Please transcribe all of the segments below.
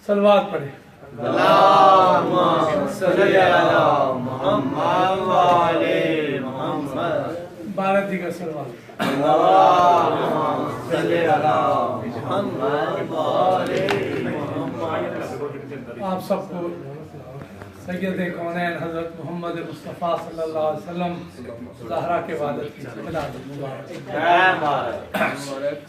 सलवात पढ़े। अल्लाहुम्मा सल्ली अला मुहम्मद व आले मुहम्मद। भारत का सलवात। अल्लाहुम्मा सल्ली अला मुहम्मद व आले मुहम्मद। आप सबको सैयद कौनैन हज़रत मोहम्मद मुस्तफ़ा सल्लल्लाहु अलैहि वसल्लम ज़हरा के इबादत की मिलादुल मुबारक।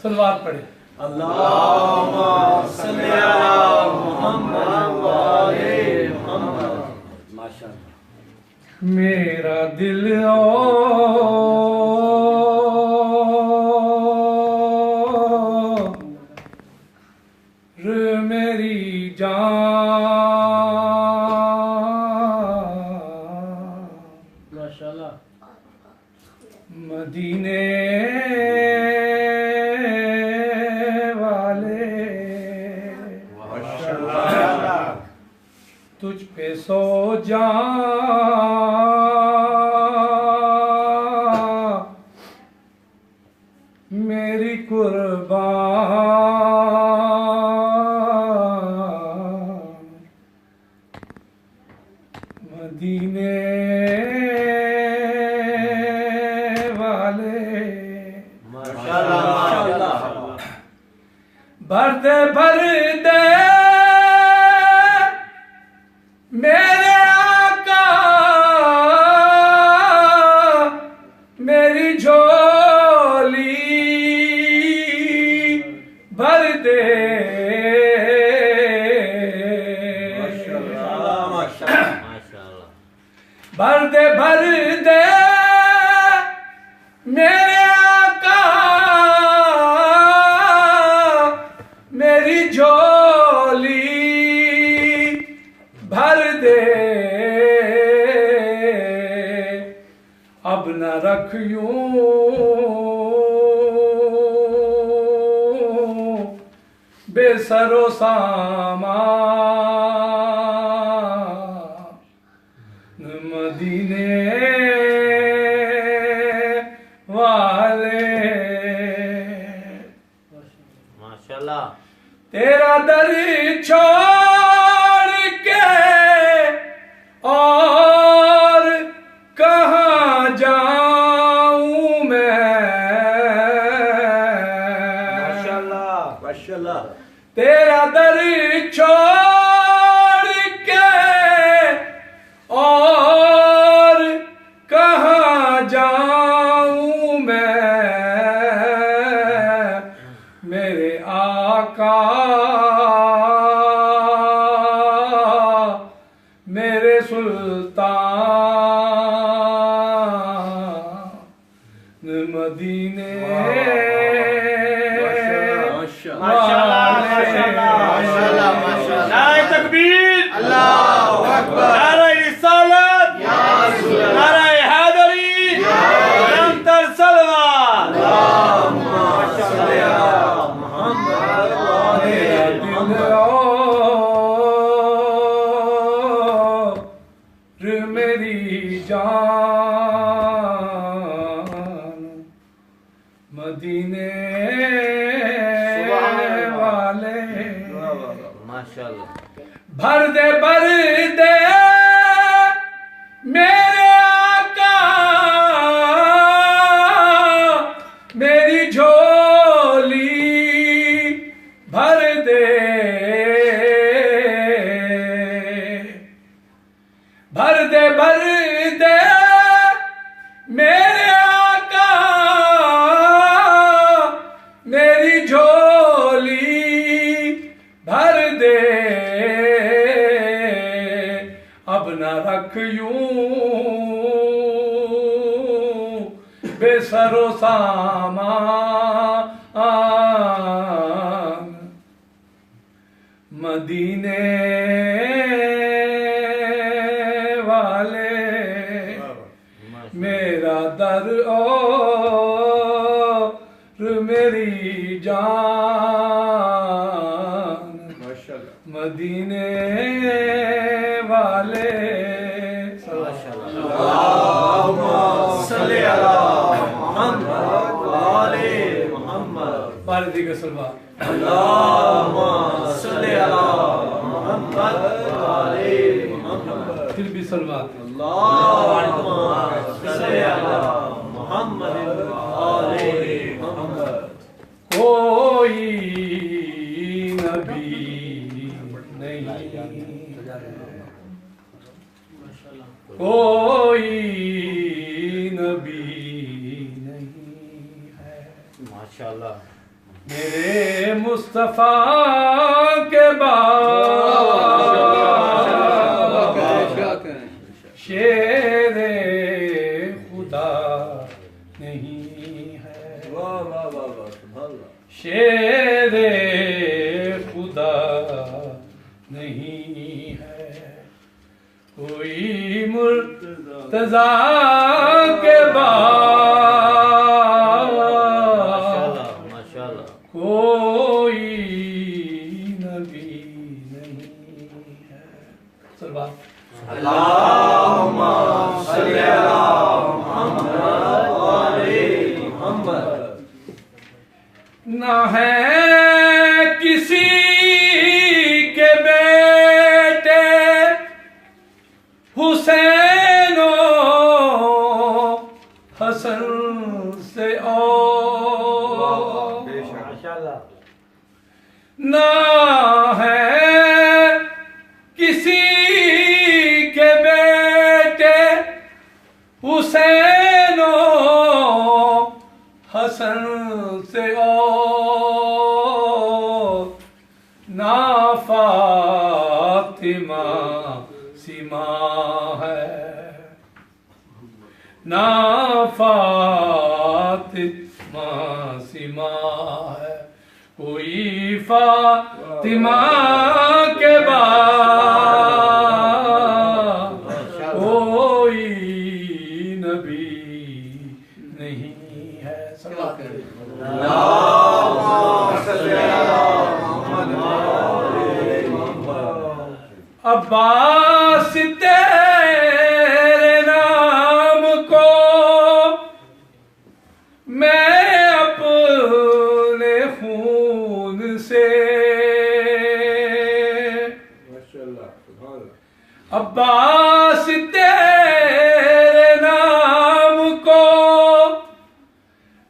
सलवात पढ़े। अल्लाहुम्मा सल्ली अला मुहम्मद व आले मुहम्मद। माशाअल्लाह। मेरा दिल और मेरी जान माशाअल्लाह। मदीने वाले तुझ पे सो जा मेरी कुर्बान। मदीने वाले माशाअल्लाह। भर दे मेरे आका मेरी झोली भर दे। भर दे मेरे आका मेरी झोली भर दे। अब न रखियूं बेसरो सामान। मदीने वाले माशाअल्लाह। तेरा दर छोड़ के और कहाँ जाऊं मैं। माशाअल्लाह माशाअल्लाह। तेरा दर छोड़ के और कहाँ जाऊं मैं। मेरे आका मेरे सुल्तान मदीने नारे तकबीर, अल्लाहु अकबर, नारे रिसालत, नारे हैदरी, निरंतर सलवात। अल्लाहुम्मा सल्ली अला मुहम्मद व आले मुहम्मद। मेरी जान मदीने वाले माशाअल्लाह। भर दे मेरे आका मेरी झोली भर दे। भर दे मेरे आका मेरी झोली भर दे। अब न रखियूं बेसरो सामान। मदीने वाले मेरा दर और मेरी जान। मदीने वाले अल्लाहुम्मा सल्ली अला मुहम्मद व आले मुहम्मद। भारत के सलवात। फिर भी सलवात। कोई नबी नहीं, कोई नबी नहीं है माशाल्लाह मेरे मुस्तफा के बाद शेरे खुदा नहीं है, शेरे खुदा नहीं है, कोई मुर्तजा के बाद कोई नबी नहीं है। सलवात। अल्लाहुम्मा सल्ली अला मुहम्मद व आले मुहम्मद। ना है किसी के बेटे हुसैनो हसन से और ना है किसी के बेटे हुसैनो हसन से और ना फातिमा सीमा है, ना फातिमा सीमा है, कोई फातिमा के बाद कोई नबी नहीं है। सलवात। अब्बास तेरे नाम को मैं अपने खून से, अब्बास तेरे नाम को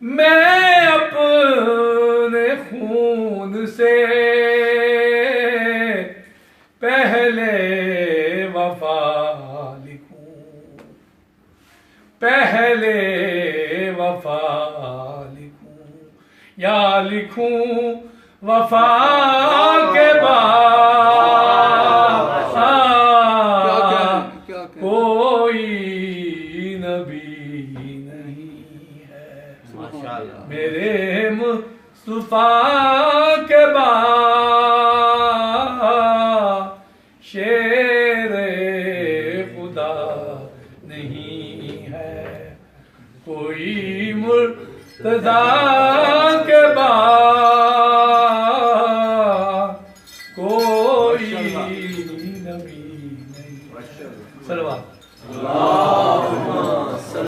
मैं अपने खून से पहले वफा लिखूं, पहले वफा लिखूं या लिखूं वफा के बाद कोई नबी नहीं है मेरे मुस्तफा के बाद शेरे खुदा नहीं है, कोई मुर्तजा